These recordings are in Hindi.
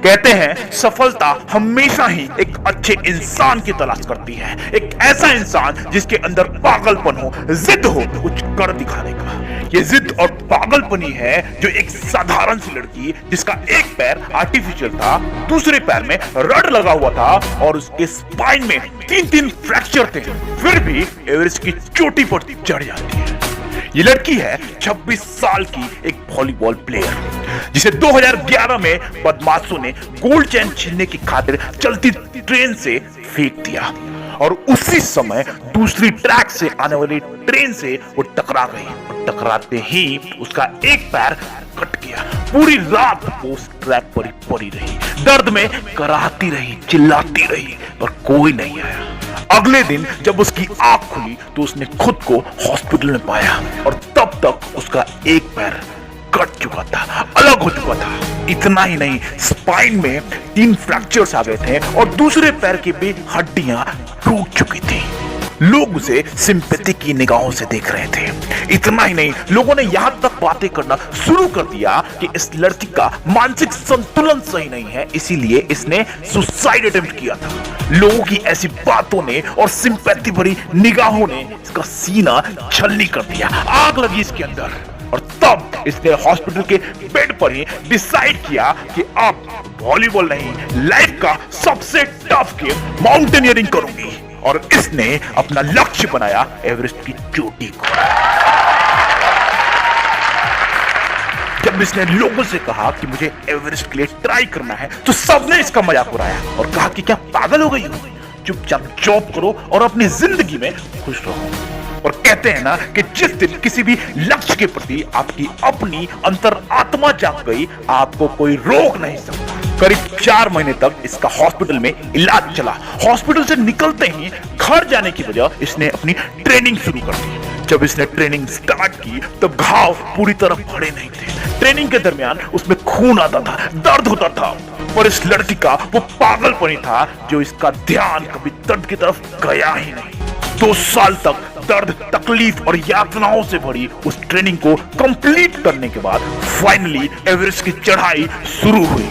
कहते हैं सफलता हमेशा ही एक अच्छे इंसान की तलाश करती है, एक ऐसा इंसान जिसके अंदर पागलपन हो, जिद हो कुछ कर दिखाने का। ये जिद और पागलपनी है जो एक साधारण सी लड़की जिसका एक पैर आर्टिफिशियल था, दूसरे पैर में रड लगा हुआ था और उसके स्पाइन में 3-3 फ्रैक्चर थे, फिर भी एवरेस्ट की चोटी पर चढ़ जाती है। ये लड़की है 26 साल की एक वॉलीबॉल प्लेयर जिसे 2011 में बदमाशों ने गोल्ड चैन छीनने की खातिर चलती ट्रेन से फेंक दिया और उसी समय दूसरी ट्रैक से आने वाली ट्रेन से वो टकरा गई और टकराते ही उसका एक पैर कट गया। पूरी रात वो उस ट्रैक पर ही पड़ी रही, दर्द में कराहती रही, चिल्लाती रही, पर कोई नहीं आया। अगले दिन जब उसकी आंख खुली तो उसने खुद को हॉस्पिटल में पाया और तब तक उसका एक पैर कट चुका था, अलग हो चुका था। इतना ही नहीं, स्पाइन में 3 फ्रैक्चर्स आ गए थे और दूसरे पैर की भी हड्डियां टूट चुकी थी। लोग उसे सिंपैथी की निगाहों से देख रहे थे। इतना ही नहीं, लोगों ने यहां तक बातें करना शुरू कर दिया कि इस लड़की का मानसिक संतुलन सही नहीं है, इसीलिए इसने सुसाइड अटेम्प्ट किया था। लोगों की ऐसी बातों ने और सिंपैथी भरी निगाहों ने इसका सीना छलनी कर दिया, आग लगी इसके अंदर। और तब इसने हॉस्पिटल के बेड पर ही डिसाइड किया कि अब वॉलीबॉल नहीं, लाइफ का सबसे टफ गेम माउंटेनियरिंग करूंगी और इसने अपना लक्ष्य बनाया एवरेस्ट की चोटी को। जब इसने लोगों से कहा कि मुझे एवरेस्ट के लिए ट्राई करना है तो सबने इसका मजाक उड़ाया और कहा कि क्या पागल हो गई हो, चुपचाप जॉब करो और अपनी जिंदगी में खुश रहो। और कहते हैं ना कि जिस दिन किसी भी लक्ष्य के प्रति आपकी अपनी अंतरात्मा जाग गई, आपको कोई रोक नहीं सकता। करीब 4 महीने तक इसका हॉस्पिटल में इलाज चला। हॉस्पिटल से निकलते ही घर जाने की वजह इसने अपनी ट्रेनिंग शुरू कर दी। जब इसने ट्रेनिंग स्टार्ट की तब घाव पूरी तरह भरे नहीं थे। ट्रेनिंग के दरमियान उसमें खून आता था, दर्द होता था, पर इस लड़की का वो पागलपनी था जो इसका ध्यान कभी दर्द की तरफ गया ही नहीं। 2 साल तक दर्द, तकलीफ और यातनाओं से भरी उस ट्रेनिंग को कंप्लीट करने के बाद फाइनली एवरेस्ट की चढ़ाई शुरू हुई।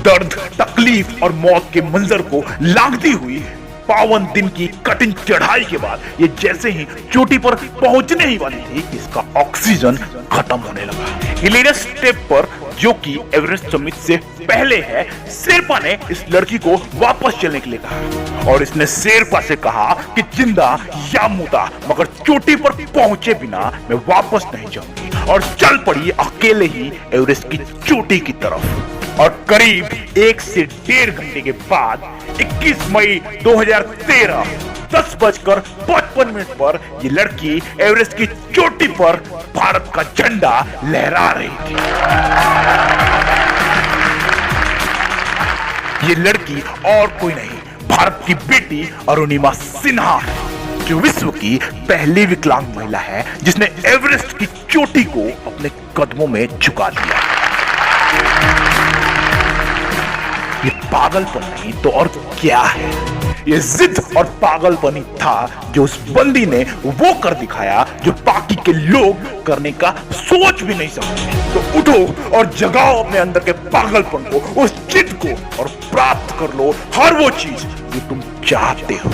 दर्द, तकलीफ और मौत के मंजर को लांघती हुई पावन दिन की कठिन चढ़ाई के बाद ये जैसे ही चोटी पर पहुंचने ही वाली थी, इसका ऑक्सीजन खत्म होने लगा। हिलेरियस स्टेप पर जो कि एवरेस्ट समिट से पहले है, शेरपा ने इस लड़की को वापस चलने के लिए कहा और इसने शेरपा से कहा कि जिंदा या मुर्दा मगर चोटी पर पहुंचे बिना मैं वापस नहीं जाऊंगी, और चल पड़ी अकेले ही एवरेस्ट की चोटी की तरफ। और करीब 1 से 1.5 घंटे के बाद 21 मई 2013 10:55 पर ये लड़की एवरेस्ट की चोटी पर भारत का झंडा लहरा रही थी। ये लड़की और कोई नहीं, भारत की बेटी अरुणिमा सिन्हा है, जो विश्व की पहली विकलांग महिला है जिसने एवरेस्ट की चोटी को अपने कदमों में झुका दिया। ये पागलपन नहीं तो और क्या है, ये जिद और पागलपनी था जो उस बंदी ने वो कर दिखाया जो बाकी के लोग करने का सोच भी नहीं सकते। तो उठो और जगाओ अपने अंदर के पागलपन को, उस जिद को, और प्राप्त कर लो हर वो चीज जो तुम चाहते हो।